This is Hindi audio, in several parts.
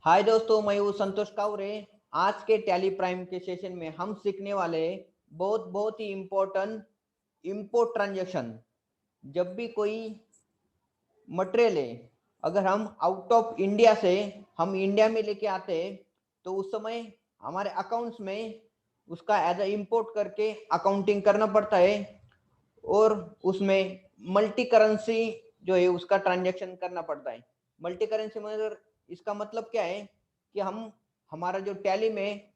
हाय दोस्तों, मैं हूँ संतोष कावरे। आज के टैली प्राइम के सेशन में हम सीखने वाले बहुत बहुत ही इम्पोर्टेंट इंपोर्ट ट्रांजैक्शन। जब भी कोई मटेरियल है, अगर हम आउट ऑफ इंडिया से हम इंडिया में लेके आते हैं तो उस समय हमारे अकाउंट्स में उसका एज ए इम्पोर्ट करके अकाउंटिंग करना पड़ता है और उसमें मल्टी करेंसी जो है उसका ट्रांजैक्शन करना पड़ता है। मल्टी करेंसी में इसका मतलब क्या है कि हम हमारा जो टैली में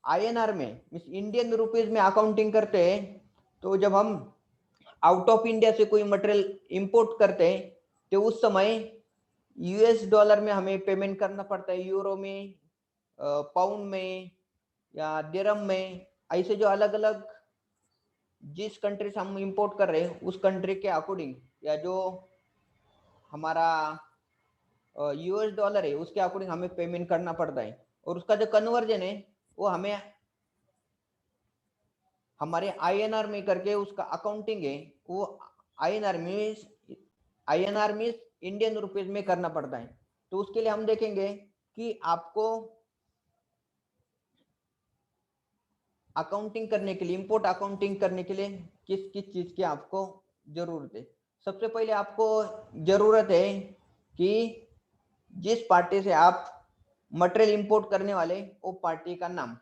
आईएनआर में मीन्स इंडियन रुपीज में अकाउंटिंग करते हैं, तो जब हम आउट ऑफ इंडिया से कोई मटेरियल इंपोर्ट करते हैं तो उस समय यूएस डॉलर में हमें पेमेंट करना पड़ता है, यूरो में, पाउंड में या दिरहम में। ऐसे जो अलग अलग जिस कंट्री से हम इंपोर्ट कर रहे हैं उस कंट्री के अकॉर्डिंग या जो हमारा यूएस डॉलर है उसके अकॉर्डिंग हमें पेमेंट करना पड़ता है। और उसका जो कन्वर्जन है वो हमें हमारे आईएनआर में करके उसका अकाउंटिंग है वो आईएनआर में इंडियन रुपीज में करना पड़ता है। तो उसके लिए हम देखेंगे कि आपको अकाउंटिंग करने के लिए, इंपोर्ट अकाउंटिंग करने के लिए किस किस चीज की आपको जरूरत है। सबसे पहले आपको जरूरत है कि जिस पार्टी से आप मटेरियल इंपोर्ट करने वाले वो पार्टी का नाम,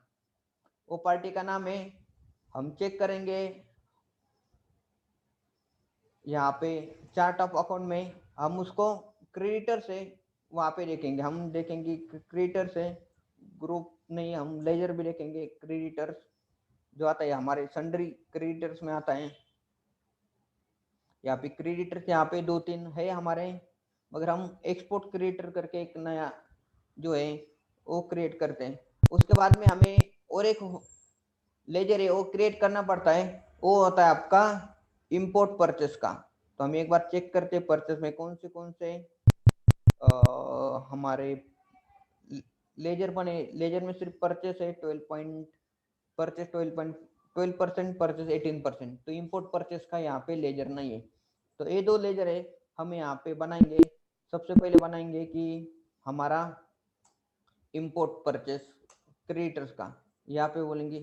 वो पार्टी का नाम है। हम चेक करेंगे यहाँ पे चार्ट ऑफ अकाउंट में, हम उसको क्रेडिटर से वहाँ पे देखेंगे। हम देखेंगे क्रेडिटर से ग्रुप नहीं, हम लेजर भी देखेंगे। क्रेडिटर्स जो आता है हमारे सन्ड्री क्रेडिटर्स में आता है। यहाँ पे क्रेडिटर्स यहाँ पे दो तीन है हमारे, मगर हम एक्सपोर्ट क्रेडिटर करके एक नया जो है वो क्रिएट करते हैं। उसके बाद में हमें और एक लेजर है वो क्रिएट करना पड़ता है, वो होता है आपका इंपोर्ट परचेस का। तो हम एक बार चेक करते हैं परचेस में कौन से हमारे लेजर बने। लेजर में सिर्फ परचेस है 12%, परचेस 18%। तो इंपोर्ट परचेस का यहाँ पे लेजर नहीं है। तो ये दो लेजर है हम यहाँ पे बनाएंगे। सबसे पहले बनाएंगे कि हमारा इंपोर्ट परचेस क्रेडिटर्स का। यहाँ पे बोलेंगे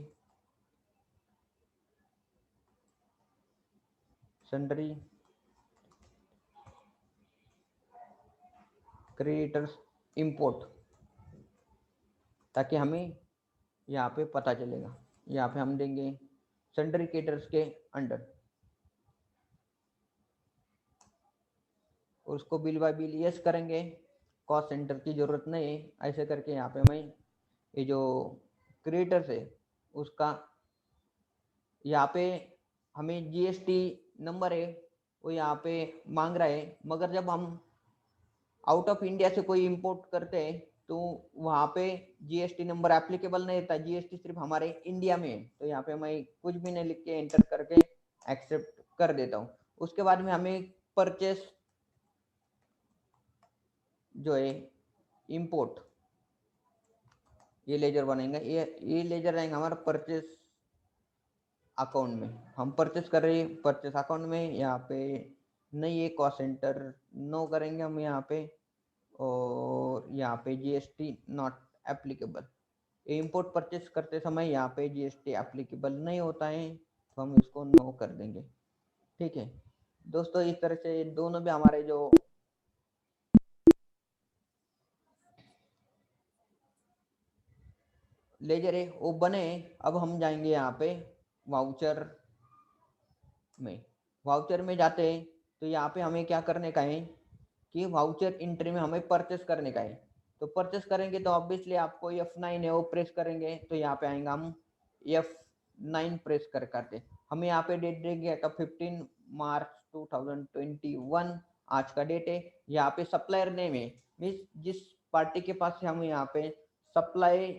सन्ड्री क्रेडिटर्स इंपोर्ट, ताकि हमें यहाँ पे पता चलेगा। यहाँ पे हम देंगे सन्ड्री क्रेडिटर्स के अंडर, और उसको बिल बाय बिल यस करेंगे। कॉस्ट सेंटर की जरूरत नहीं है। ऐसे करके यहाँ पे मैं ये जो क्रिएटर्स है उसका यहाँ पे हमें जीएसटी नंबर है वो यहाँ पे मांग रहा है। मगर जब हम आउट ऑफ इंडिया से कोई इंपोर्ट करते हैं तो वहाँ पे जीएसटी नंबर एप्लीकेबल नहीं रहता। जीएसटी सिर्फ हमारे इंडिया में है। तो यहाँ पे मैं कुछ भी नहीं लिख के एंटर करके एक्सेप्ट कर देता हूँ। उसके बाद में हमें परचेस जो है इंपोर्ट ये लेजर बनेगा। ये लेजर रहेगा हमारा परचेस अकाउंट में। हम परचेस कर रहे हैं परचेस अकाउंट में, यहाँ पे नहीं है कॉस्ट सेंटर नो करेंगे हम यहाँ पे, और यहाँ पे GST not applicable. Import purchase करते समय यहाँ पे जीएसटी एप्लीकेबल नहीं होता है, तो हम इसको नो कर देंगे। ठीक है दोस्तों, इस तरह से दोनों भी हमारे जो लेजर है वो बने। अब हम जाएंगे यहाँ पे वाउचर में। वाउचर में जाते हैं तो यहाँ पे हमें क्या करने का है कि वाउचर एंट्री में हमें परचेस करने का है। तो परचेस करेंगे तो ऑब्वियसली आपको F9 है वो प्रेस करेंगे, तो यहाँ पे आएंगे हम F9 प्रेस करते। हमें यहाँ पे डेट देंगे तो 15 मार्च 2021 आज का डेट है। यहाँ पे सप्लायर नेम है, मीन्स जिस पार्टी के पास से हम यहाँ पे सप्लाई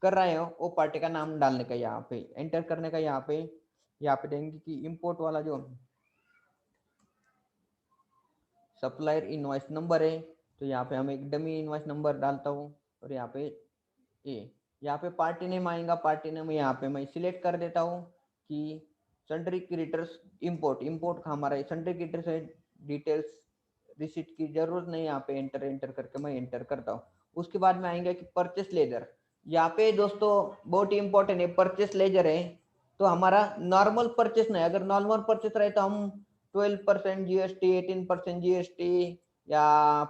कर रहे हो वो पार्टी का नाम डालने का, यहाँ पे एंटर करने का। यहाँ पे देंगे कि इंपोर्ट वाला जो सप्लायर इनवॉइस नंबर है, तो यहाँ पे हम एक डमी इनवॉइस नंबर डालता हूँ। और यहाँ पे यहाँ पे पार्टी नेम आएगा। पार्टी नेम यहाँ पे मैं सिलेक्ट कर देता हूँ कि सन्ड्री क्रेडिटर्स इंपोर्ट का हमारा सन्ड्री क्रेडिटर्स है। डिटेल्स रिसिट की जरूरत नहीं, यहाँ पे एंटर करके मैं एंटर करता हूँ। उसके बाद में आएंगे कि परचेस लेजर। यहाँ पे दोस्तों बहुत ही इंपॉर्टेंट है, परचेस लेजर है तो हमारा नॉर्मल परचेस नहीं, अगर नॉर्मल परचेस रहे तो हम 12% जीएसटी, 18% जीएसटी या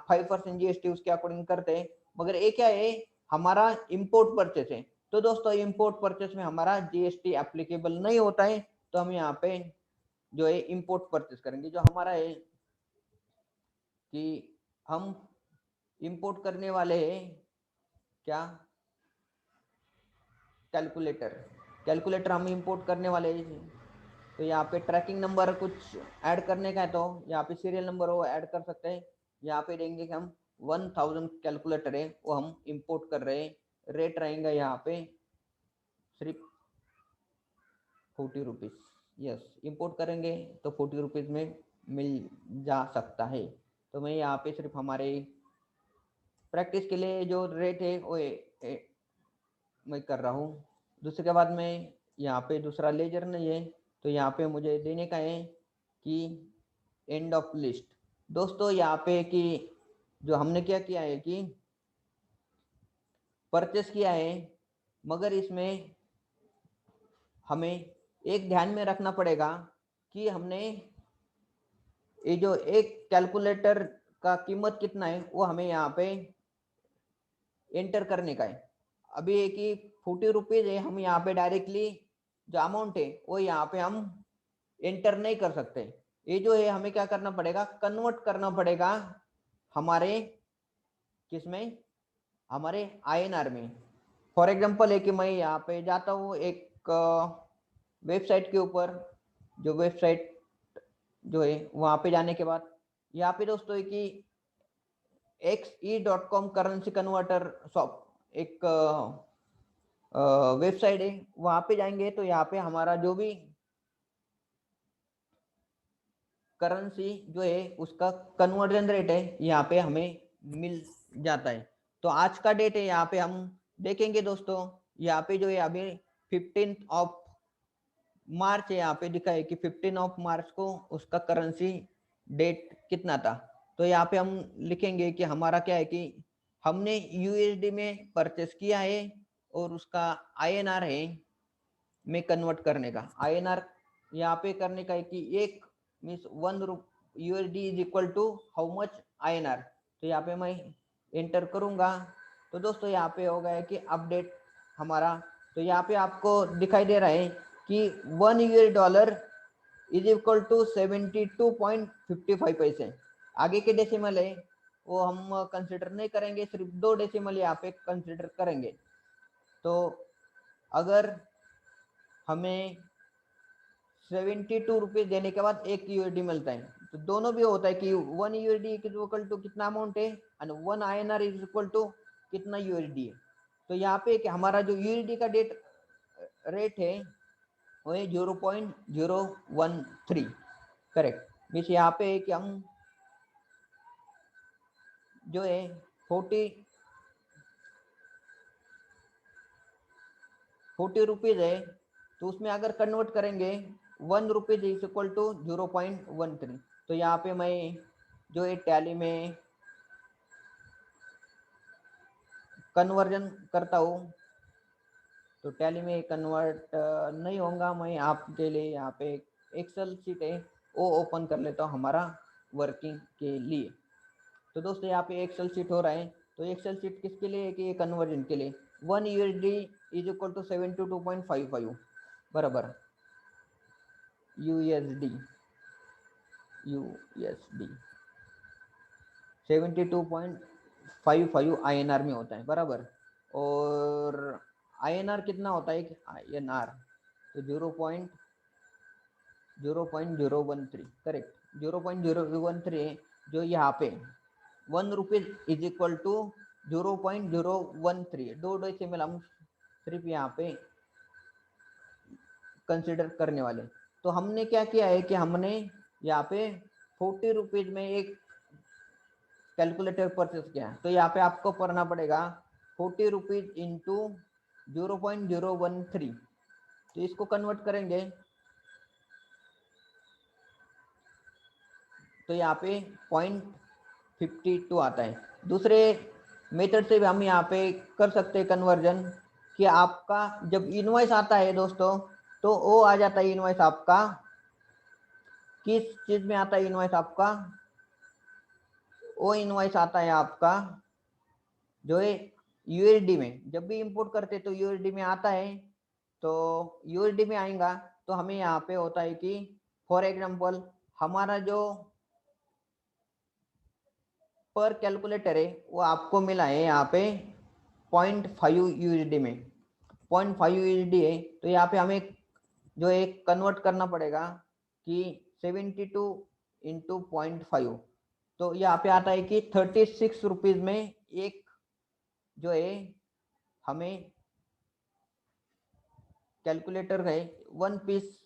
5% जीएसटी उसके अकॉर्डिंग करते हैं। मगर ये क्या है, हमारा इंपोर्ट परचेस है, तो दोस्तों इंपोर्ट परचेस में हमारा जीएसटी एप्लीकेबल नहीं होता है, तो हम यहाँ पे जो है इंपोर्ट परचेस करेंगे। जो हमारा है कि हम इंपोर्ट करने वाले हैं क्या, कैलकुलेटर, कैलकुलेटर हम इंपोर्ट करने वाले हैं। तो यहाँ पे ट्रैकिंग नंबर कुछ ऐड करने का है तो यहाँ पे सीरियल नंबर वो ऐड कर सकते हैं। यहाँ पे देंगे कि हम 1000 कैलकुलेटर है वो हम इंपोर्ट कर रहे हैं। रेट रहेगा यहाँ पे सिर्फ 40 रुपीज़। यस, इंपोर्ट करेंगे तो 40 रुपीज़ में मिल जा सकता है। तो मैं यहाँ पे सिर्फ हमारे प्रैक्टिस के लिए जो रेट है वो मैं कर रहा हूँ। दूसरे के बाद में यहाँ पे दूसरा लेजर नहीं है, तो यहाँ पे मुझे देने का है कि एंड ऑफ लिस्ट। दोस्तों यहाँ पे कि जो हमने क्या किया है कि परचेस किया है, मगर इसमें हमें एक ध्यान में रखना पड़ेगा कि हमने ये जो एक कैलकुलेटर का कीमत कितना है वो हमें यहाँ पे एंटर करने का है। अभी एक ही 40 रुपीज है, हम यहाँ पे डायरेक्टली जो अमाउंट है वो यहाँ पे हम एंटर नहीं कर सकते। ये जो है हमें क्या करना पड़ेगा, कन्वर्ट करना पड़ेगा हमारे किसमें, हमारे आईएनआर में। फॉर एग्जांपल है कि मैं यहाँ पे जाता हूँ एक वेबसाइट के ऊपर, जो वेबसाइट जो है वहाँ पे जाने के बाद यहाँ पे दोस्तों है कि xe.com करेंसी कन्वर्टर शॉप एक वेबसाइट है, वहाँ पे जाएंगे तो यहाँ पे हमारा जो भी करेंसी जो है उसका कन्वर्जन रेट है यहाँ पे हमें मिल जाता है। तो आज का डेट है, यहाँ पे हम देखेंगे दोस्तों, यहाँ पे जो है अभी 15 ऑफ मार्च है, यहाँ पे दिखा है कि 15 ऑफ मार्च को उसका करेंसी डेट कितना था। तो यहाँ पे हम लिखेंगे कि हमारा क्या है कि हमने यूएसडी में परचेस किया है और उसका आईएनआर है में कन्वर्ट करने का। आईएनआर यहाँ पे करने का है कि एक means 1 USD is equal to how much INR. तो यहाँ पे मैं एंटर करूंगा तो दोस्तों यहाँ पे हो गया कि अपडेट हमारा। तो यहाँ पे आपको दिखाई दे रहा है कि 1 US dollar is equal to 72.55 पैसे। आगे के डेसिमल है वो हम कंसिडर नहीं करेंगे, सिर्फ 2 डेसिमल यहाँ पे कंसिडर करेंगे। तो अगर हमें 72 रुपीज देने के बाद 1 यूएसडी मिलता है, तो दोनों भी होता है कि 1 यूएसडी इज इक्वल टू कितना अमाउंट है and 1 INR is equal to कितना यूएसडी है। तो यहाँ पे कि हमारा जो यूएसडी का रेट है वो है 0.013 करेक्ट। मीन्स यहाँ पे कि हम जो है 40 रुपीज है, तो उसमें अगर कन्वर्ट करेंगे 1 रुपीज इज इक्वल टू 0.13। तो यहाँ पे मैं जो है टैली में कन्वर्जन करता हूँ, तो टैली में कन्वर्ट नहीं होगा, मैं आपके लिए यहाँ पे एक्सेल शीट है वो ओपन कर लेता हूँ हमारा वर्किंग के लिए। तो दोस्तों यहाँ पे एक्सेल शीट हो रहा है, तो एक्सेल शीट किसके लिए है कि ये कन्वर्जन के लिए 1 यूएसडी इज इक्वल टू 72.55 बराबर यूएसडी 72.55 आईएनआर में होता है बराबर। और आईएनआर कितना होता है कि आईएनआर तो 0.013 करेक्ट, 0.013 जो यहाँ पे 1 रुपीज इज इक्वल टू 0.013 दो डेसिमल हम सिर्फ यहाँ पे कंसिडर करने वाले। तो हमने क्या किया है कि हमने यहाँ पे 40 रुपीज में एक कैलकुलेटर परचेस किया है, तो यहाँ पे आपको पढ़ना पड़ेगा 40 रुपीज इंटू 0.013। तो इसको कन्वर्ट करेंगे तो यहाँ पे 0.52 आता है। दूसरे मेथड से भी हम यहाँ पे कर सकते हैं कन्वर्जन कि आपका जब इनवॉइस आता है दोस्तों, तो वो आ जाता है इनवॉइस आपका किस चीज में आता है, इनवॉइस आपका वो इनवॉइस आता है आपका जो है यूएसडी में। जब भी इंपोर्ट करते तो यूएसडी में आता है, तो यूएसडी में आएगा तो हमें यहाँ पे होता है कि फॉर एग्जांपल हमारा जो पर कैलकुलेटर है वो आपको मिला है यहाँ पे 0.5 यूएसडी में, 0.5 यूएसडी है। तो यहाँ पे हमें जो एक कन्वर्ट करना पड़ेगा कि 72 इंटू 0.5, तो यहाँ पे आता है कि 36 रुपीज में एक जो है हमें कैलकुलेटर है 1 पीस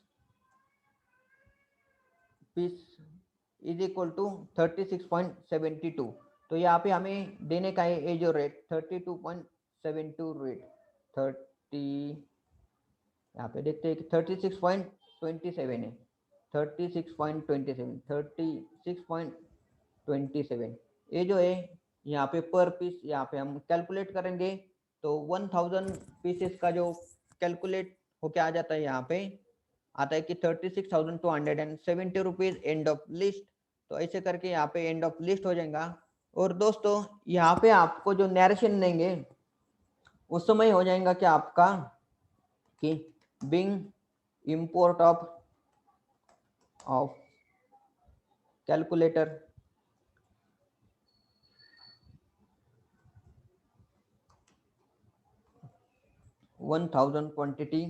इज इक्वल टू 36.72। तो यहाँ पे हमें देने का है ये जो रेट 32.72 रेट 30, यहाँ पे देखते हैं कि 36.27 है, 36.27 ये जो है यहाँ पे पर पीस यहाँ पे हम कैलकुलेट करेंगे तो 1000 पीसेस का जो कैलकुलेट होके आ जाता है यहाँ पे आता है कि 36,270 रुपीज एंड ऑफ लिस्ट। तो ऐसे करके यहाँ पे एंड ऑफ लिस्ट हो जाएगा। और दोस्तों यहाँ पे आपको जो नरेशन देंगे उस समय हो जाएगा कि आपका कि being import of calculator one thousand quantity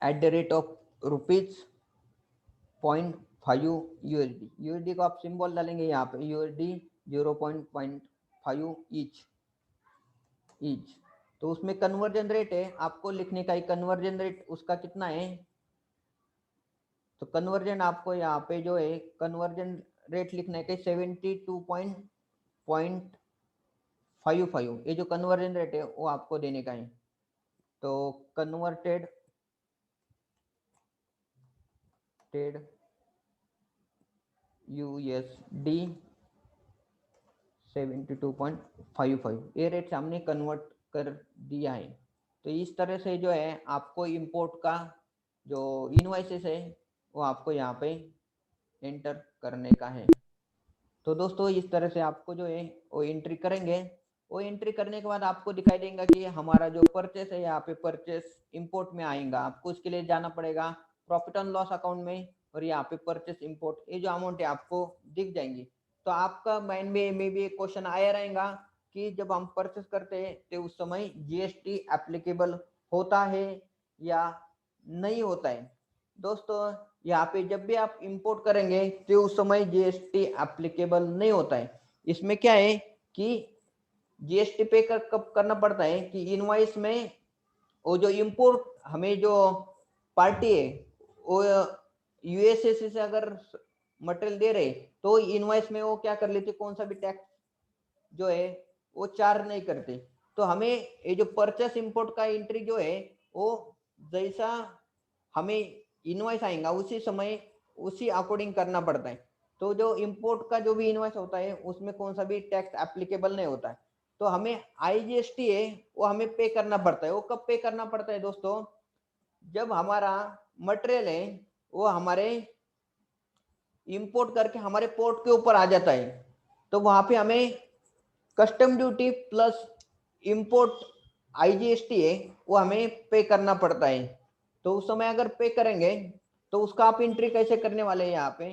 at the rate of rupees 0.5 USD. USD को आप सिंबल डालेंगे यहाँ पे यूएसडी 0.5 ईच। तो उसमें कन्वर्जन रेट है आपको लिखने का, कन्वर्जन रेट उसका कितना है। तो कन्वर्जन आपको यहाँ पे जो है कन्वर्जन रेट लिखने के 72.55 ये जो कन्वर्जन रेट है वो आपको देने का है। तो कन्वर्टेड यूएसडी 72.55 ये रेट से हमने कन्वर्ट कर दिया है। तो इस तरह से जो है आपको इंपोर्ट का जो इनवॉइसेस है वो आपको यहाँ पे एंटर करने का है। तो दोस्तों इस तरह से आपको जो है वो एंट्री करेंगे। वो एंट्री करने के बाद आपको दिखाई देगा कि हमारा जो परचेस है यहाँ पे परचेस इंपोर्ट में आएगा। आपको उसके लिए जाना पड़ेगा प्रॉफिट एंड लॉस अकाउंट में और यहाँ पे परचेस इंपोर्ट ये जो अमाउंट है आपको दिख जाएंगी। तो आपका माइंड में भी एक क्वेश्चन आया रहेगा कि जब हम परचेस करते हैं तो उस समय जीएसटी एप्लीकेबल होता है या नहीं होता है। दोस्तों यहाँ पे जब भी आप इंपोर्ट करेंगे तो उस समय जीएसटी एप्लीकेबल नहीं होता है। इसमें क्या है कि जीएसटी पे कब करना पड़ता है कि इनवॉइस में वो जो इंपोर्ट हमें जो पार्टी है वो यूएसए से अगर मटेरियल दे रहे तो इनवॉइस में वो क्या कर लेते, कौन सा भी टैक्स जो है वो चार्ज नहीं करते। तो हमें ये जो परचेस इंपोर्ट का एंट्री जो है वो जैसा हमें इनवॉइस आएगा उसी समय उसी अकॉर्डिंग करना पड़ता है। तो जो इंपोर्ट का जो भी इनवॉइस होता है उसमें कौन सा भी टैक्स एप्लीकेबल नहीं होता है। तो हमें आईजीएसटी है वो हमें पे करना पड़ता है। वो कब पे करना पड़ता है दोस्तों, जब हमारा मटेरियल है वो हमारे इंपोर्ट करके हमारे पोर्ट के ऊपर आ जाता है। तो वहां पे हमें custom duty plus import IGST है वो हमें पे करना पड़ता है। तो उस समय अगर पे करेंगे तो उसका आप एंट्री कैसे करने वाले हैं यहाँ पे।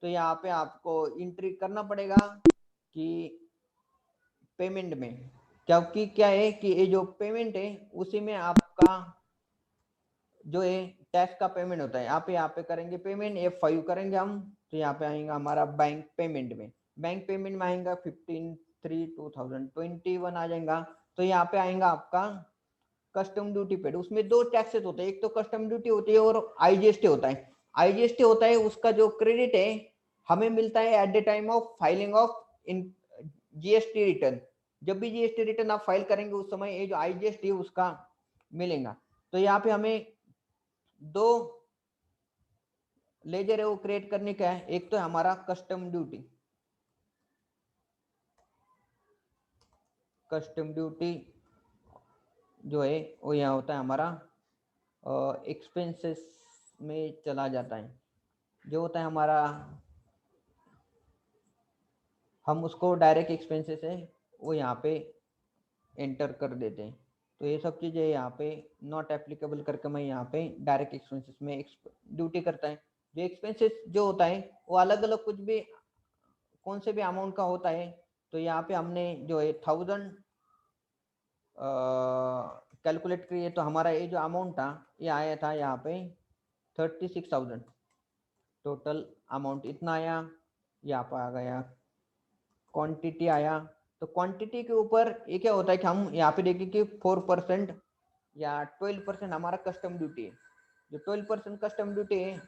तो यहाँ पे आपको एंट्री करना पड़ेगा कि पेमेंट में, क्योंकि क्या है कि ये जो पेमेंट है उसी में आपका जो है टैक्स का पेमेंट होता है। यहाँ पे करेंगे पेमेंट F5 करेंगे हम। तो यहाँ पे आएगा हमारा बैंक पेमेंट में, बैंक पेमेंट में आएगा 15/3/2021 आ जाएगा। तो यहाँ पे आएगा आपका कस्टम ड्यूटी पेड। उसमें दो टैक्सेस होते हैं, एक तो कस्टम ड्यूटी होती है और आईजीएसटी होता है। आईजीएसटी होता है उसका जो क्रेडिट है हमें मिलता है at the time of filing of in GST return. जब भी जीएसटी रिटर्न आप फाइल करेंगे उस समय ये जो आईजीएसटी है उसका मिलेगा। तो यहाँ पे हमें दो लेजर है वो क्रिएट करने का है। एक तो हमारा कस्टम ड्यूटी, कस्टम ड्यूटी जो है वो यहाँ होता है हमारा एक्सपेंसेस में चला जाता है, जो होता है हमारा, हम उसको डायरेक्ट एक्सपेंसेस है वो यहाँ पे एंटर कर देते हैं। तो ये सब चीज़ें यहाँ पे नॉट एप्लीकेबल करके मैं यहाँ पे डायरेक्ट एक्सपेंसेस में ड्यूटी करता है। जो एक्सपेंसेस जो होता है वो अलग अलग कुछ भी कौन से भी अमाउंट का होता है। तो यहाँ पे हमने जो है 1000 कैलकुलेट किए, तो हमारा ये जो अमाउंट था ये आया था यहाँ पे 36,000 टोटल अमाउंट इतना आया। यहाँ पर आ गया क्वांटिटी आया। तो क्वांटिटी के ऊपर ये क्या होता है कि हम यहाँ पे देखें कि 4% या 12% हमारा कस्टम ड्यूटी है। जो 12% कस्टम ड्यूटी है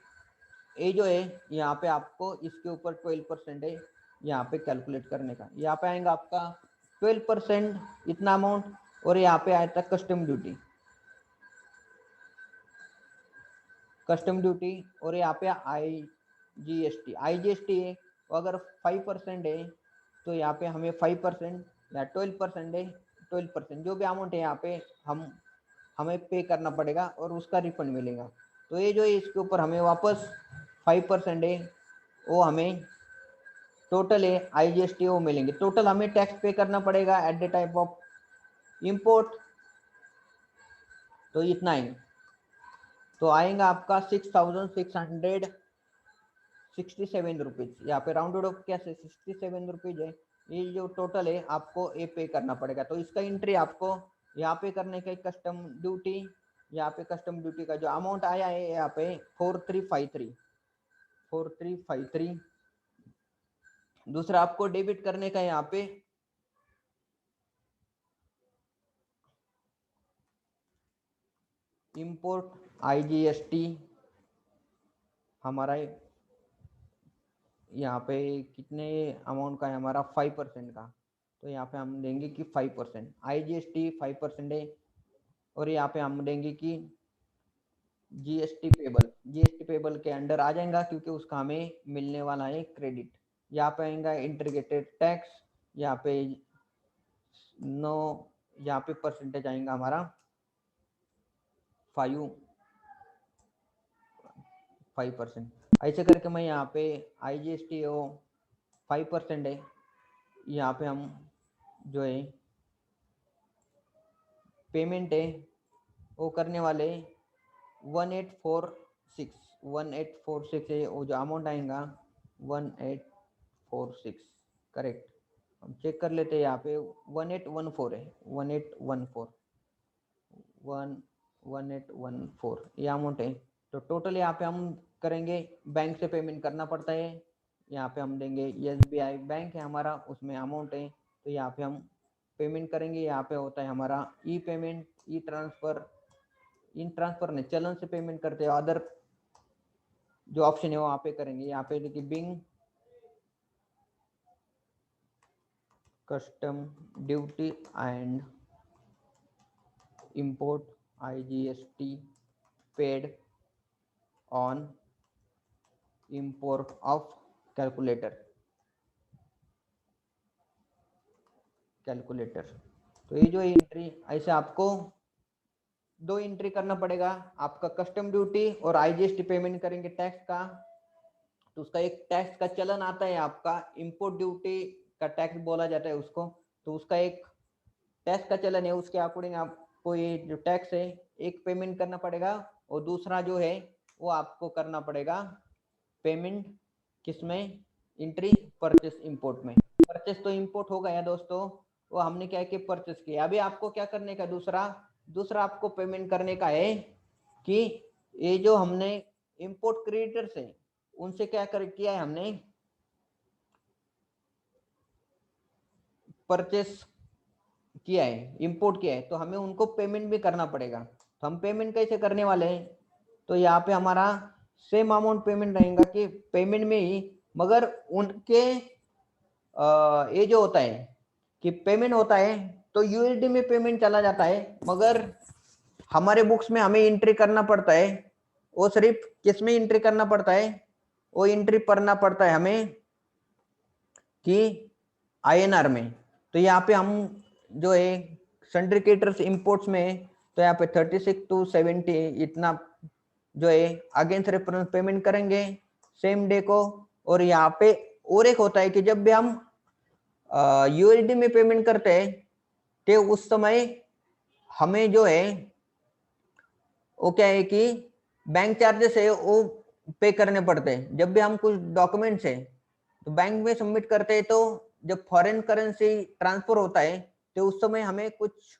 ये जो है यहाँ पे आपको इसके ऊपर 12% है यहाँ पे कैलकुलेट करने का। यहाँ पे आएगा आपका 12% इतना अमाउंट, और यहाँ पे आया था कस्टम ड्यूटी, कस्टम ड्यूटी, और यहाँ पे IGST है। अगर 5% है तो यहाँ पे हमें 5% या 12% है, 12% जो भी अमाउंट है यहाँ पे हमें पे करना पड़ेगा और उसका रिफंड मिलेगा। तो ये जो है इसके ऊपर हमें वापस 5% है वो हमें टोटल है IGST वो मिलेंगे। टोटल हमें टैक्स पे करना पड़ेगा at the type of import, तो इतना ही। तो आएगा आपका 6,667 रुपीज। यहाँ पे राउंडेड ऑफ कैसे 67 रुपीज है। ये जो टोटल है आपको ये पे करना पड़ेगा। तो इसका एंट्री आपको यहाँ पे करने का कस्टम ड्यूटी, यहाँ पे कस्टम ड्यूटी का जो अमाउंट आया है यहाँ पे 4353। दूसरा आपको डेबिट करने का यहाँ पे इंपोर्ट IGST हमारा यहाँ पे कितने अमाउंट का है हमारा 5% का। तो यहाँ पे हम देंगे कि 5% IGST 5% है। और यहाँ पे हम देंगे कि GST पेबल के अंडर आ जाएगा क्योंकि उसका हमें मिलने वाला है क्रेडिट। यहाँ पे आएगा इंटीग्रेटेड टैक्स, यहाँ पे 9, यहाँ पे परसेंटेज आएगा हमारा 5%। ऐसे करके मैं यहाँ पे IGST हो 5% है। यहाँ पे हम जो है पेमेंट है वो करने वाले 1846 है वो जो अमाउंट आएगा 1846 करेक्ट। हम चेक कर लेते हैं यहाँ पे 1814 है, 1814 ये अमाउंट है। तो टोटल यहाँ पे हम करेंगे, बैंक से पेमेंट करना पड़ता है। यहाँ पे हम देंगे SBI बैंक है हमारा, उसमें अमाउंट है। तो यहाँ पे हम पेमेंट करेंगे। यहाँ पे होता है हमारा ई पेमेंट, ई ट्रांसफर, इन ट्रांसफर ने चलन से पेमेंट करते हैं। अदर जो ऑप्शन है वो यहाँ पे करेंगे। यहाँ पे देखिए being custom duty and import IGST paid on import of calculator. तो ये जो एंट्री ऐसे आपको 2 एंट्री करना पड़ेगा। आपका कस्टम ड्यूटी और IGST पेमेंट करेंगे टैक्स का, तो उसका एक टैक्स का चलन आता है आपका, इंपोर्ट ड्यूटी का टैक्स बोला जाता है उसको। तो उसका एक टैक्स का चलन है, उसके अकॉर्डिंग आपको ये जो टैक्स है एक पेमेंट करना पड़ेगा, और दूसरा जो है वो आपको करना पड़ेगा पेमेंट किसमें, एंट्री परचेस इंपोर्ट में। परचेस तो इंपोर्ट हो गया दोस्तों, वो हमने क्या कि परचेस किया। अभी आपको क्या करने का, दूसरा आपको पेमेंट करने का है कि ये जो हमने इंपोर्ट क्रेडिटर्स है उनसे क्या किया है, हमने परचेस किया है, इंपोर्ट किया है, तो हमें उनको पेमेंट भी करना पड़ेगा। तो हम पेमेंट कैसे करने वाले हैं, तो यहाँ पे हमारा सेम अमाउंट पेमेंट रहेगा कि पेमेंट में ही, मगर उनके ये जो होता है कि पेमेंट होता है तो USD में पेमेंट चला जाता है, मगर हमारे बुक्स में हमें एंट्री करना पड़ता है, वो सिर्फ किस में एंट्री करना पड़ता है, वो एंट्री करना पड़ता है हमें कि INR में। तो यहाँ पे हम जो है सन्ड्री क्रेडिटर्स इंपोर्ट्स में, तो यहाँ पे 36 to 70 इतना जो है अगेंस्ट रेफरेंस पेमेंट करेंगे सेम डे को। और यहाँ पे और एक होता है कि जब भी हम यूएसडी में पेमेंट करते हैं तो उस समय हमें जो है वो क्या है कि बैंक चार्जेस है वो पे करने पड़ते हैं। जब भी हम कुछ डॉक्यूमेंट्स है तो बैंक में सबमिट करते हैं, तो जब फॉरेन करेंसी ट्रांसफर होता है तो उस समय हमें कुछ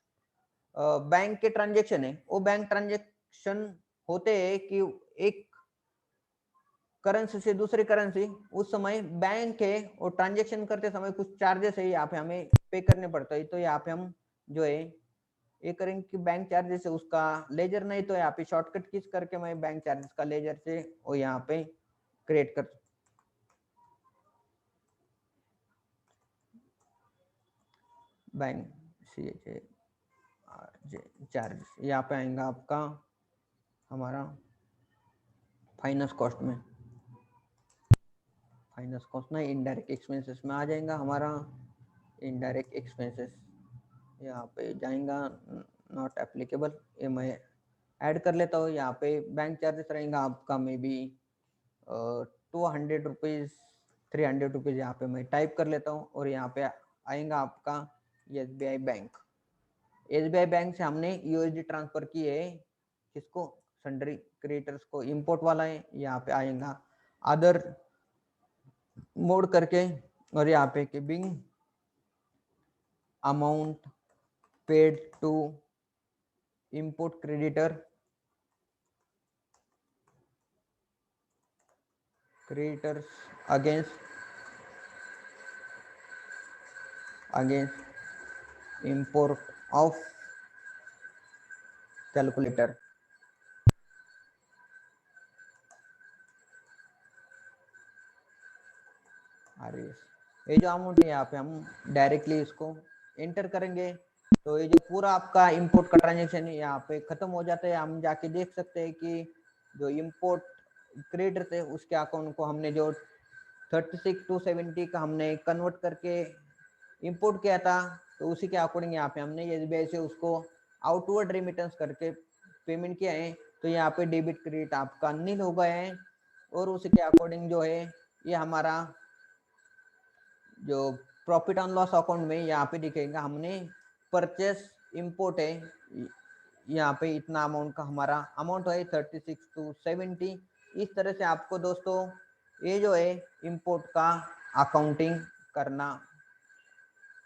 बैंक के ट्रांजेक्शन है वो बैंक ट्रांजेक्शन होते हैं कि एक करेंसी से दूसरी करेंसी, उस समय बैंक है और ट्रांजेक्शन करते समय कुछ चार्जेस है यहाँ पे हमें पे करने पड़ते हैं। तो यहाँ पे हम जो है ये करेंगे कि बैंक चार्जेस है उसका लेजर, नहीं तो यहाँ पे शॉर्टकट किस करके मैं बैंक चार्जेस का लेजर से और यहाँ पे क्रिएट कर बैंक चार्जेस यहाँ पे आएगा आपका हमारा फाइनेंस कॉस्ट में, फाइनेंस कॉस्ट ना इनडायरेक्ट एक्सपेंसेस में आ जाएगा हमारा इनडायरेक्ट एक्सपेंसेस, यहाँ पे जाएगा नॉट एप्लीकेबल, ये मैं ऐड कर लेता हूँ। यहाँ पे बैंक चार्जेस रहेगा आपका मे बी 200 रुपीज़ 300 रुपीज़ यहाँ पे मैं टाइप कर लेता हूँ। और यहाँ पे आएगा आपका एसबीआई बैंक, एसबीआई बैंक से हमने यूएसडी ट्रांसफर किए है किसको, सन्ड्री क्रिएटर्स को, इंपोर्ट वाला है। यहाँ पे आएगा अदर मोड करके और यहाँ पे keeping amount paid to import creditor creditors against import of calculator. ये जो अमाउंट है यहाँ पे हम डायरेक्टली इसको एंटर करेंगे, तो ये जो पूरा आपका इंपोर्ट का ट्रांजेक्शन है यहाँ पे खत्म हो जाता है। हम जाके देख सकते हैं कि जो इंपोर्ट क्रेडिटर थे उसके अकाउंट को हमने जो 36 to 70 का हमने कन्वर्ट करके इंपोर्ट किया था, तो उसी के अकॉर्डिंग यहाँ पे हमने एसबीआई से उसको आउटवर्ड रेमिटेंस करके पेमेंट किया है। तो यहाँ पे डेबिट क्रेडिट आपका नील हो गया है और उसी के अकॉर्डिंग जो है ये हमारा जो प्रॉफिट एंड लॉस अकाउंट में यहाँ पे दिखेगा हमने परचेस इंपोर्ट है, यहाँ पे इतना अमाउंट का हमारा अमाउंट है 36 to 70। इस तरह से आपको दोस्तों ये जो है इंपोर्ट का अकाउंटिंग करना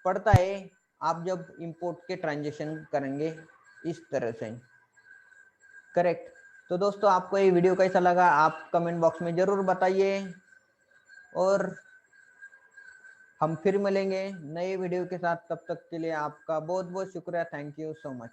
पड़ता है आप जब इंपोर्ट के ट्रांजेक्शन करेंगे इस तरह से, करेक्ट। तो दोस्तों आपको ये वीडियो कैसा लगा आप कमेंट बॉक्स में जरूर बताइए और हम फिर मिलेंगे नए वीडियो के साथ। तब तक के लिए आपका बहुत बहुत शुक्रिया, थैंक यू सो मच।